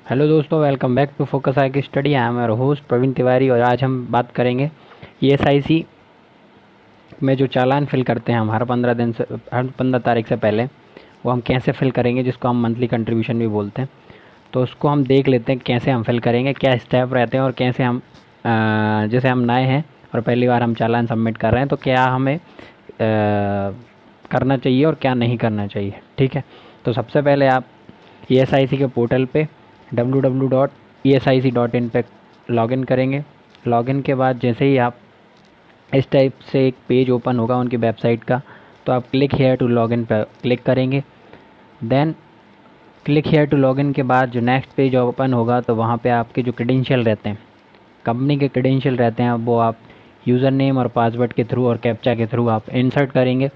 Hello दोस्तों, welcome back to Focus Eye की स्टडी। I am your host Praveen Tiwari और आज हम बात करेंगे ईएसआईसी में जो चालान फिल करते हैं हम हर 15 तारीख से पहले, वो हम कैसे फिल करेंगे, जिसको हम मंथली कंट्रीब्यूशन भी बोलते हैं। तो उसको हम देख लेते हैं कैसे हम फिल करेंगे, क्या स्टेप रहते हैं और कैसे हम जैसे हम नए हैं और पहली बार हम चालान सबमिट कर रहे हैं तो क्या हमें करना चाहिए और क्या नहीं करना चाहिए। ठीक है, तो सबसे पहले आप ईएसआईसी के पोर्टल पे www.esic.in पे लॉगिन करेंगे। लॉगिन के बाद जैसे ही आप इस टाइप से एक पेज ओपन होगा उनकी वेबसाइट का, तो आप क्लिक हेयर टू लॉगिन पर क्लिक करेंगे। Then click here to login के बाद जो नेक्स्ट पेज ओपन होगा तो वहाँ पे आपके जो क्रेडेंशियल रहते हैं, कंपनी के क्रेडेंशियल रहते हैं, वो आप यूज़र नेम और पासवर्ड के थ्रू और कैप्चा के थ्रू आप इंसर्ट करेंगे।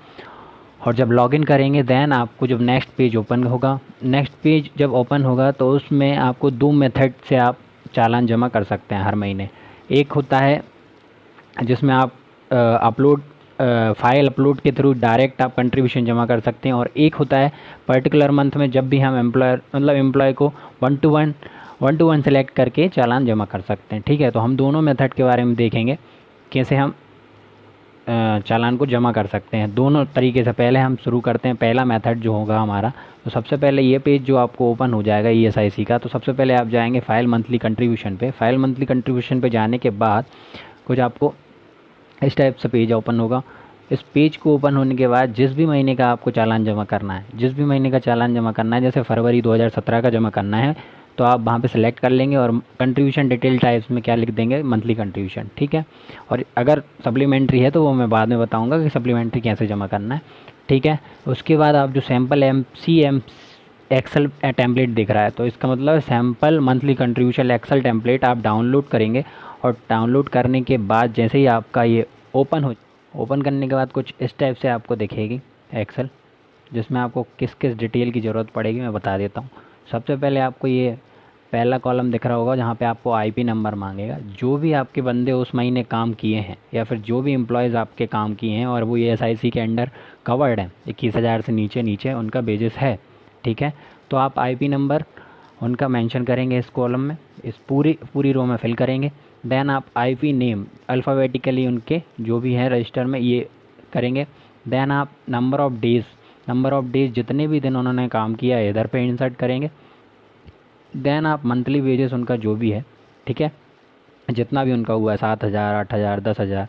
और जब लॉगिन करेंगे देन आपको जब नेक्स्ट पेज ओपन होगा, नेक्स्ट पेज जब ओपन होगा तो उसमें आपको 2 मेथड से आप चालान जमा कर सकते हैं हर महीने। एक होता है जिसमें आप फाइल अपलोड के थ्रू डायरेक्ट आप कंट्रीब्यूशन जमा कर सकते हैं, और एक होता है पर्टिकुलर मंथ में जब भी हम एम्प्लॉय को वन टू वन सेलेक्ट करके चालान जमा कर सकते हैं। ठीक है, तो हम दोनों मेथड के बारे में देखेंगे कैसे हम चालान को जमा कर सकते हैं दोनों तरीके से। पहले हम शुरू करते हैं पहला मेथड जो होगा हमारा। तो सबसे पहले ये पेज जो आपको ओपन हो जाएगा ईएसआईसी का, तो सबसे पहले आप जाएंगे फाइल मंथली कंट्रीब्यूशन पे। फाइल मंथली कंट्रीब्यूशन पे जाने के बाद कुछ आपको इस टाइप से पेज ओपन होगा। इस पेज को ओपन होने के बाद जिस भी महीने का आपको चालान जमा करना है, जिस भी महीने का चालान जमा करना है, जैसे फरवरी 2017 का जमा करना है तो आप वहाँ पे सेलेक्ट कर लेंगे और कंट्रीब्यूशन डिटेल टाइप्स में क्या लिख देंगे, मंथली कंट्रीब्यूशन। ठीक है, और अगर सप्लीमेंट्री है तो वो मैं बाद में बताऊंगा कि सप्लीमेंट्री कैसे जमा करना है। ठीक है, उसके बाद आप जो सैम्पल एम एक्सेल टेम्पलेट दिख रहा है, तो इसका मतलब है sample monthly contribution Excel template आप डाउनलोड करेंगे। और डाउनलोड करने के बाद जैसे ही आपका ये ओपन करने के बाद कुछ इस टाइप से आपको दिखेगी एक्सेल, जिसमें आपको किस किस डिटेल की ज़रूरत पड़ेगी मैं बता देता हूँ। सबसे पहले आपको ये पहला कॉलम दिख रहा होगा जहाँ पे आपको आईपी नंबर मांगेगा। जो भी आपके बंदे उस महीने काम किए हैं या फिर जो भी एम्प्लॉयज़ आपके काम किए हैं और वो ईएसआईसी के अंडर कवर्ड हैं, 21,000 से नीचे नीचे उनका बेसिस है। ठीक है, तो आप आईपी नंबर उनका मेंशन करेंगे इस कॉलम में, इस पूरी रो में फिल करेंगे। देन आप आईपी नेम अल्फ़ाबेटिकली उनके जो भी हैं रजिस्टर में ये करेंगे। देन आप नंबर ऑफ़ डेज़ जितने भी दिन उन्होंने काम किया है इधर पे इंसर्ट करेंगे। देन आप मंथली वेजेस उनका जो भी है, ठीक है, जितना भी उनका हुआ है 7,000 8,000 10,000,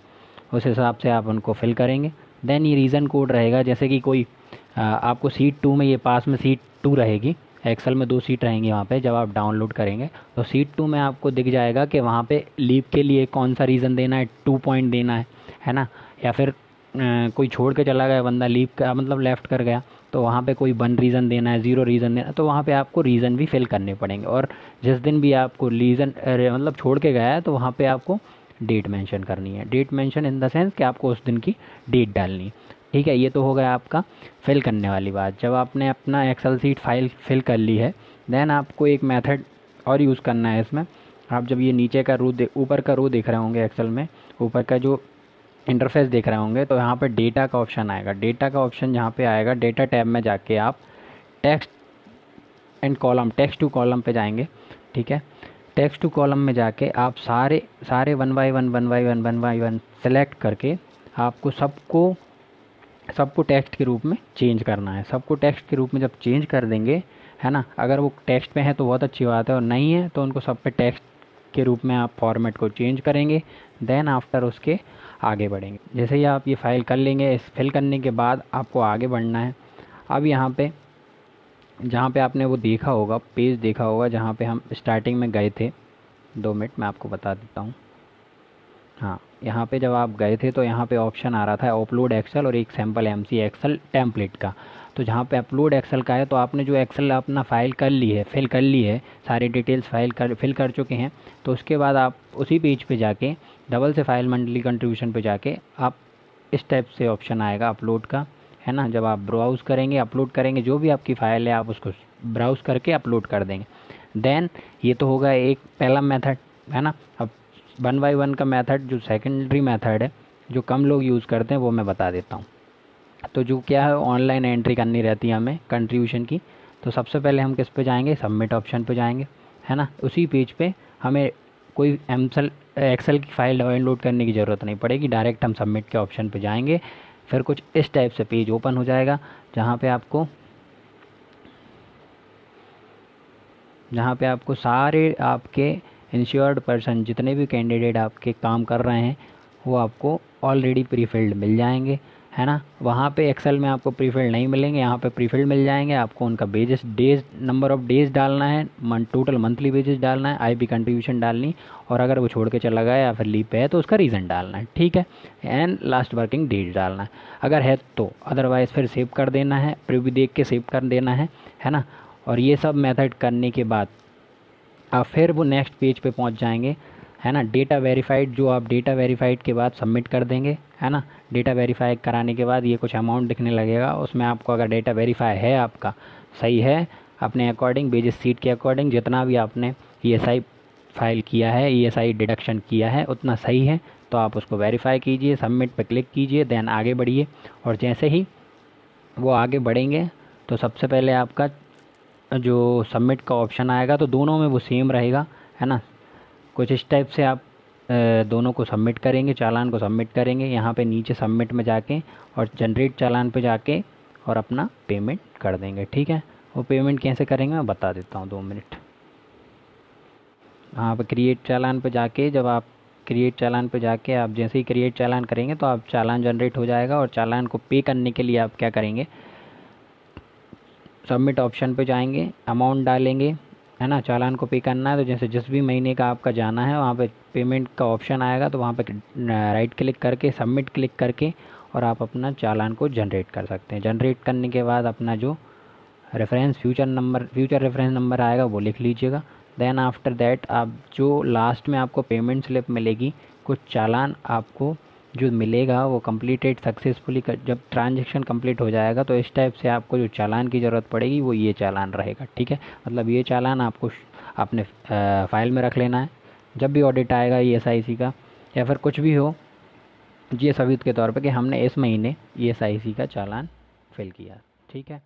उस हिसाब से आप उनको फिल करेंगे। देन ये रीज़न कोड रहेगा, जैसे कि कोई आपको सीट 2 में, ये पास में सीट 2 रहेगी, एक्सेल में 2 सीट रहेंगी वहाँ पे। जब आप डाउनलोड करेंगे तो सीट 2 में आपको दिख जाएगा कि वहाँ पे लीव के लिए कौन सा रीज़न देना है, 2 पॉइंट देना है ना, या फिर कोई छोड़ के चला गया बंदा, लीव का मतलब लेफ़्ट कर गया, तो वहाँ पे कोई 1 रीज़न देना है, 0 रीज़न देना है, तो वहाँ पे आपको रीज़न भी फिल करने पड़ेंगे। और जिस दिन भी आपको रीज़न मतलब छोड़ के गया है तो वहाँ पे आपको डेट मेंशन करनी है। Date mention in the sense कि आपको उस दिन की डेट डालनी है। ठीक है, ये तो हो गया आपका फिल करने वाली बात। जब आपने अपना एक्सेल सीट फाइल फिल कर ली है, देन आपको एक मेथड और यूज़ करना है इसमें। आप जब ये नीचे का ऊपर का रो देख रहे होंगे एक्सेल में, ऊपर का जो इंटरफेस देख रहे होंगे, तो यहाँ पे डेटा का ऑप्शन आएगा। डेटा का ऑप्शन जहाँ पे आएगा, डेटा टैब में जाके आप text and column, text to column पे जाएंगे। ठीक है, टेक्स्ट टू कॉलम में जाके आप सारे वन बाई वन सेलेक्ट करके आपको सबको टेक्स्ट के रूप में चेंज करना है। सबको टेक्स्ट के रूप में जब चेंज कर देंगे, है ना, अगर वो टेक्स्ट में है तो बहुत अच्छी बात है, और नहीं है तो उनको सब पे टेक्स्ट के रूप में आप फॉर्मेट को चेंज करेंगे। देन आफ्टर उसके आगे बढ़ेंगे। जैसे ही आप ये फाइल कर लेंगे, इस फिल करने के बाद आपको आगे बढ़ना है। अब यहाँ पे जहाँ पे आपने वो देखा होगा, पेज देखा होगा जहाँ पे हम स्टार्टिंग में गए थे, 2 मिनट मैं आपको बता देता हूँ। हाँ, यहाँ पे जब आप गए थे तो यहाँ पे ऑप्शन आ रहा था अपलोड एक्सेल और एक सैम्पल एमसी एक्सेल टेम्पलेट का। तो जहाँ पे अपलोड एक्सेल का है, तो आपने जो एक्सेल अपना फाइल कर ली है, फिल कर ली है, सारी डिटेल्स फिल कर चुके हैं, तो उसके बाद आप उसी पेज पे जाके डबल से फाइल मंथली कंट्रीब्यूशन पे जाके आप इस टाइप से ऑप्शन आएगा अपलोड का, है ना। जब आप ब्राउज़ करेंगे, अपलोड करेंगे, जो भी आपकी फ़ाइल है आप उसको ब्राउज़ करके अपलोड कर देंगे। देन ये तो होगा एक पहला मेथड, है ना। अब 1 बाई 1 का मेथड जो सेकेंडरी मेथड है, जो कम लोग यूज़ करते हैं, वो मैं बता देता हूँ। तो जो क्या है, ऑनलाइन एंट्री करनी रहती है हमें कंट्रीब्यूशन की। तो सबसे पहले हम किस पे जाएंगे, सबमिट ऑप्शन पे जाएंगे, है ना। उसी पेज पे हमें कोई एक्सेल की फ़ाइल डाउनलोड करने की ज़रूरत नहीं पड़ेगी, डायरेक्ट हम सबमिट के ऑप्शन पे जाएंगे, फिर कुछ इस टाइप से पेज ओपन हो जाएगा जहाँ पे आपको सारे आपके इंश्योर्ड पर्सन जितने भी कैंडिडेट आपके काम कर रहे हैं वो आपको ऑलरेडी प्रीफिल्ड मिल जाएंगे, है ना। वहाँ पे एक्सेल में आपको प्रीफिल्ड नहीं मिलेंगे, यहाँ पे प्रीफिल्ड मिल जाएंगे। आपको उनका डेज नंबर ऑफ डेज डालना है, टोटल मंथली वेजेस डालना है, आईपी कंट्रीब्यूशन डालनी, और अगर वो छोड़ के चला गया या फिर लीव पे है तो उसका रीज़न डालना है, ठीक है। एंड लास्ट वर्किंग डेट डालना है अगर है तो, अदरवाइज़ फिर सेव कर देना है, प्रीव्यू देख के सेव कर देना है ना। और ये सब मेथड करने के बाद आप फिर वो नेक्स्ट पेज पे पहुंच जाएंगे, है ना। डेटा वेरीफाइड, जो आप डेटा वेरीफाइड के बाद सबमिट कर देंगे, है ना। डेटा वेरीफाई कराने के बाद ये कुछ अमाउंट दिखने लगेगा, उसमें आपको अगर डेटा वेरीफाई है आपका सही है अपने अकॉर्डिंग, बेसिस सीट के अकॉर्डिंग जितना भी आपने ESI फाइल किया है, ESI डिडक्शन किया है उतना सही है, तो आप उसको वेरीफाई कीजिए, सबमिट पे क्लिक कीजिए, देन आगे बढ़िए। और जैसे ही वो आगे बढ़ेंगे तो सबसे पहले आपका जो सबमिट का ऑप्शन आएगा, तो दोनों में वो सेम रहेगा, है ना। कुछ इस टाइप से आप दोनों को सबमिट करेंगे, चालान को सबमिट करेंगे, यहाँ पे नीचे सबमिट में जाके और जनरेट चालान पे जाके और अपना पेमेंट कर देंगे, ठीक है। वो पेमेंट कैसे करेंगे मैं बता देता हूँ, 2 मिनट। यहाँ पे क्रिएट चालान पे जाके, जब आप क्रिएट चालान पे जाके आप जैसे ही क्रिएट चालान करेंगे तो आप चालान जनरेट हो जाएगा, और चालान को पे करने के लिए आप क्या करेंगे, सबमिट ऑप्शन पे जाएंगे, अमाउंट डालेंगे, है ना। चालान को पे करना है तो जैसे जिस भी महीने का आपका जाना है वहाँ पे पेमेंट का ऑप्शन आएगा, तो वहाँ पे राइट क्लिक करके सबमिट क्लिक करके और आप अपना चालान को जनरेट कर सकते हैं। जनरेट करने के बाद अपना जो फ्यूचर रेफरेंस नंबर आएगा वो लिख लीजिएगा। देन आफ्टर दैट आप जो लास्ट में आपको पेमेंट स्लिप मिलेगी, कुछ चालान आपको जो मिलेगा वो कंप्लीटेड सक्सेसफुली, जब ट्रांजेक्शन कंप्लीट हो जाएगा तो इस टाइप से आपको जो चालान की ज़रूरत पड़ेगी वो ये चालान रहेगा, ठीक है। मतलब ये चालान आपको अपने फाइल में रख लेना है, जब भी ऑडिट आएगा ESIC का या फिर कुछ भी हो, ये सबूत के तौर पे कि हमने इस महीने ESIC का चालान फिल किया, ठीक है।